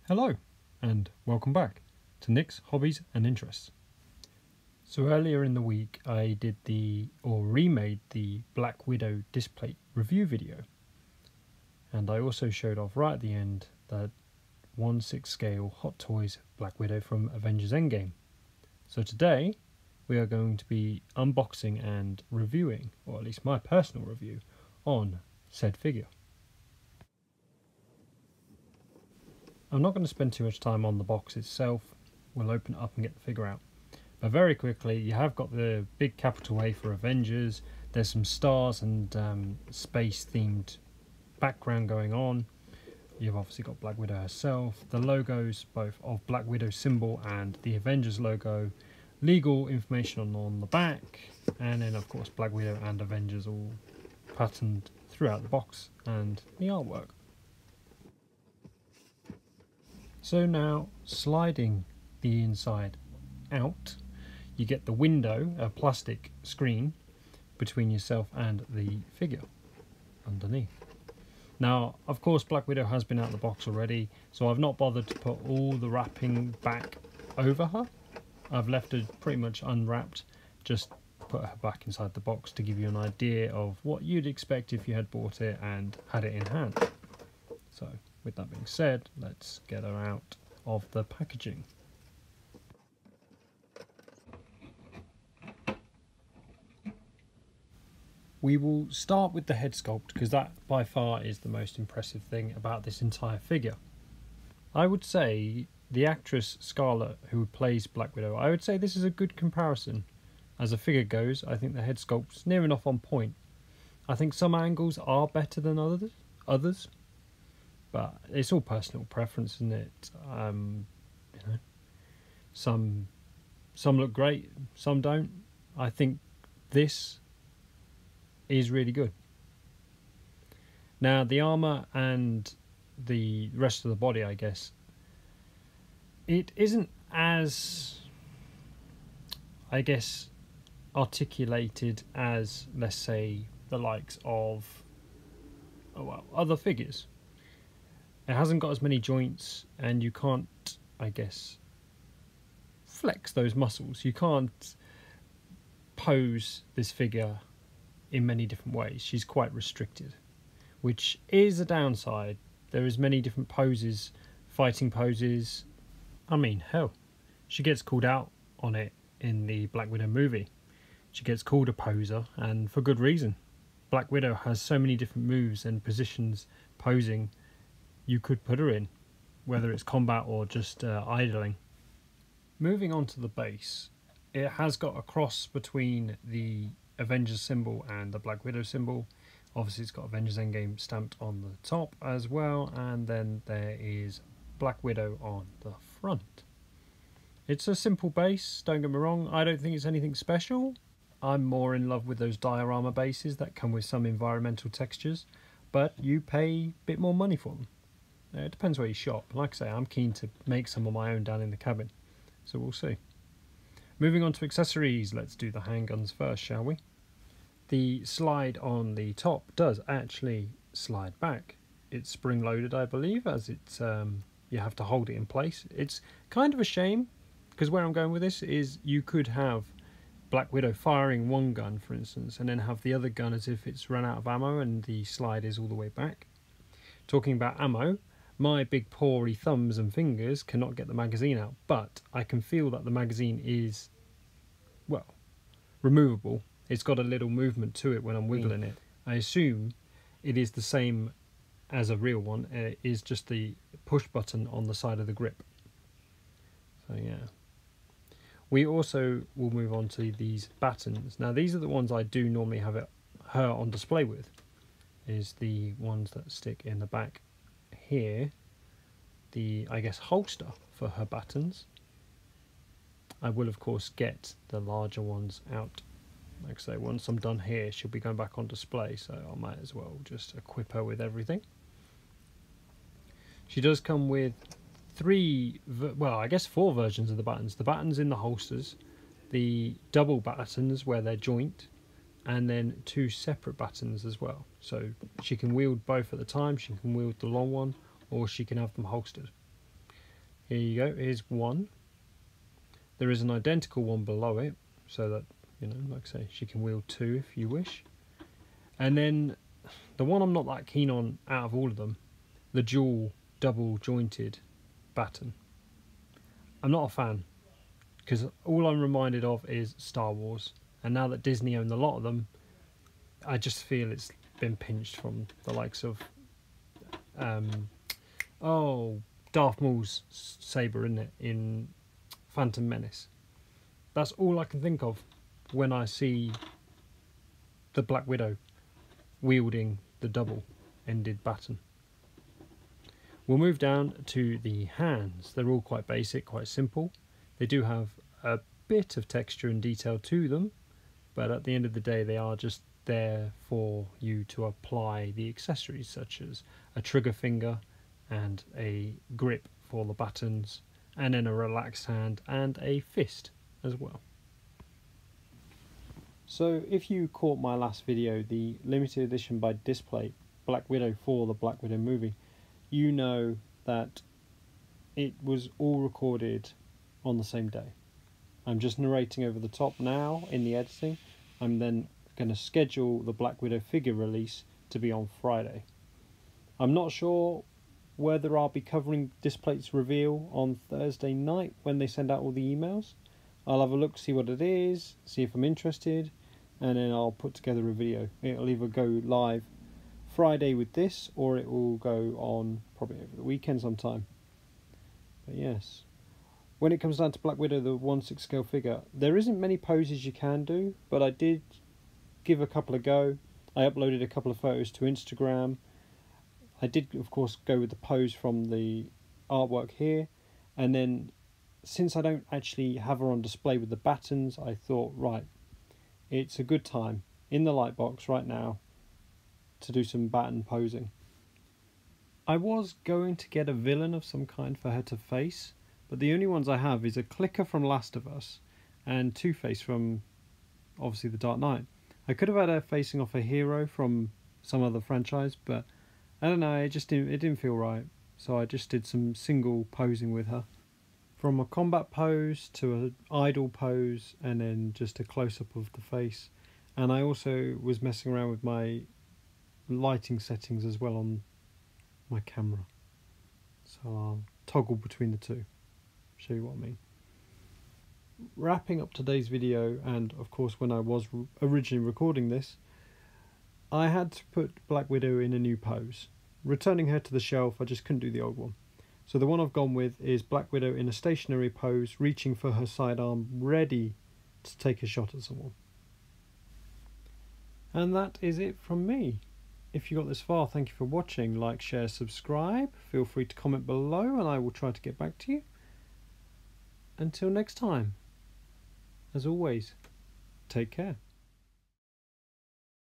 Hello and welcome back to Nick's Hobbies and Interests. So earlier in the week I did remade the Black Widow displate review video, and I also showed off right at the end that 1/6 scale Hot Toys Black Widow from Avengers Endgame. So today we are going to be unboxing and reviewing, or at least my personal review, on said figure. I'm not going to spend too much time on the box itself. We'll open it up and get the figure out. But very quickly, you have got the big capital A for Avengers. There's some stars and space themed background going on. You've obviously got Black Widow herself. The logos both of Black Widow symbol and the Avengers logo. Legal information on the back. And then of course Black Widow and Avengers all patterned throughout the box and the artwork. So now, sliding the inside out, you get the window, a plastic screen, between yourself and the figure underneath. Now, of course, Black Widow has been out of the box already, so I've not bothered to put all the wrapping back over her. I've left her pretty much unwrapped, just put her back inside the box to give you an idea of what you'd expect if you had bought it and had it in hand. So, with that being said, let's get her out of the packaging. We will start with the head sculpt because that by far is the most impressive thing about this entire figure. I would say the actress Scarlett, who plays Black Widow, I would say this is a good comparison. As a figure goes, I think the head sculpt's near enough on point. I think some angles are better than others. But it's all personal preference, isn't it? You know, some look great, some don't. I think this is really good. Now the armor and the rest of the body, I guess, it isn't as, I guess, articulated as, let's say, the likes of other figures. It hasn't got as many joints, and you can't, I guess, flex those muscles. You can't pose this figure in many different ways. She's quite restricted, which is a downside. There is many different poses, fighting poses. I mean, hell, she gets called out on it in the Black Widow movie. She gets called a poser, and for good reason. Black Widow has so many different moves and positions posing you could put her in, whether it's combat or just idling. Moving on to the base, it has got a cross between the Avengers symbol and the Black Widow symbol. Obviously it's got Avengers Endgame stamped on the top as well, and then there is Black Widow on the front. It's a simple base, don't get me wrong. I don't think it's anything special. I'm more in love with those diorama bases that come with some environmental textures, but you pay a bit more money for them. It depends where you shop. Like I say, I'm keen to make some of my own down in the cabin, so we'll see. Moving on to accessories, let's do the handguns first, shall we? The slide on the top does actually slide back. It's spring-loaded, I believe, as it's you have to hold it in place. It's kind of a shame, because where I'm going with this is you could have Black Widow firing one gun, for instance, and then have the other gun as if it's run out of ammo and the slide is all the way back. Talking about ammo, my big pawry thumbs and fingers cannot get the magazine out, but I can feel that the magazine is, well, removable. It's got a little movement to it when I'm wiggling it. I assume it is the same as a real one. It is just the push button on the side of the grip. So yeah. We also will move on to these batons. Now these are the ones I do normally have her on display with. Is the ones that stick in the back here, the, I guess, holster for her batons. I will of course get the larger ones out. Like I say, once I'm done here, she'll be going back on display, so I might as well just equip her with everything. She does come with I guess four versions of the buttons. The buttons in the holsters, the double buttons where they're joint, and then two separate buttons as well. So she can wield both at the time. She can wield the long one, or she can have them holstered. Here you go, here's one. There is an identical one below it, so that, you know, like I say, she can wield two if you wish. And then the one I'm not that keen on out of all of them, the dual double jointed baton. I'm not a fan, because all I'm reminded of is Star Wars, and now that Disney own a lot of them, I just feel it's been pinched from the likes of Darth Maul's saber, isn't it, in Phantom Menace. That's all I can think of when I see the Black Widow wielding the double-ended baton. We'll move down to the hands. They're all quite basic, quite simple. They do have a bit of texture and detail to them, but at the end of the day they are just there for you to apply the accessories, such as a trigger finger and a grip for the buttons, and then a relaxed hand and a fist as well. So if you caught my last video, the limited edition by Display Black Widow for the Black Widow movie, you know that it was all recorded on the same day. I'm just narrating over the top now in the editing. I'm then going to schedule the Black Widow figure release to be on Friday. I'm not sure whether I'll be covering Display's reveal on Thursday night when they send out all the emails. I'll have a look, see what it is, see if I'm interested, and then I'll put together a video. It'll either go live Friday with this, or it will go on probably over the weekend sometime. But yes, when it comes down to Black Widow, the 1/6 scale figure, there isn't many poses you can do, but I did give a couple a go. I uploaded a couple of photos to Instagram. I did, of course, go with the pose from the artwork here, and then since I don't actually have her on display with the batons, I thought, right, it's a good time in the lightbox right now to do some baton posing. I was going to get a villain of some kind for her to face, but the only ones I have is a Clicker from Last of Us and Two-Face from, obviously, The Dark Knight. I could have had her facing off a hero from some other franchise, but I don't know, it didn't feel right. So I just did some single posing with her. From a combat pose to an idle pose, and then just a close-up of the face. And I also was messing around with my lighting settings as well on my camera. So I'll toggle between the two. Show you what I mean. Wrapping up today's video, and of course when I was originally recording this, I had to put Black Widow in a new pose. Returning her to the shelf, I just couldn't do the old one. So the one I've gone with is Black Widow in a stationary pose, reaching for her sidearm, ready to take a shot at someone. And that is it from me. If you got this far, thank you for watching. Like, share, subscribe. Feel free to comment below and I will try to get back to you. Until next time, as always, take care.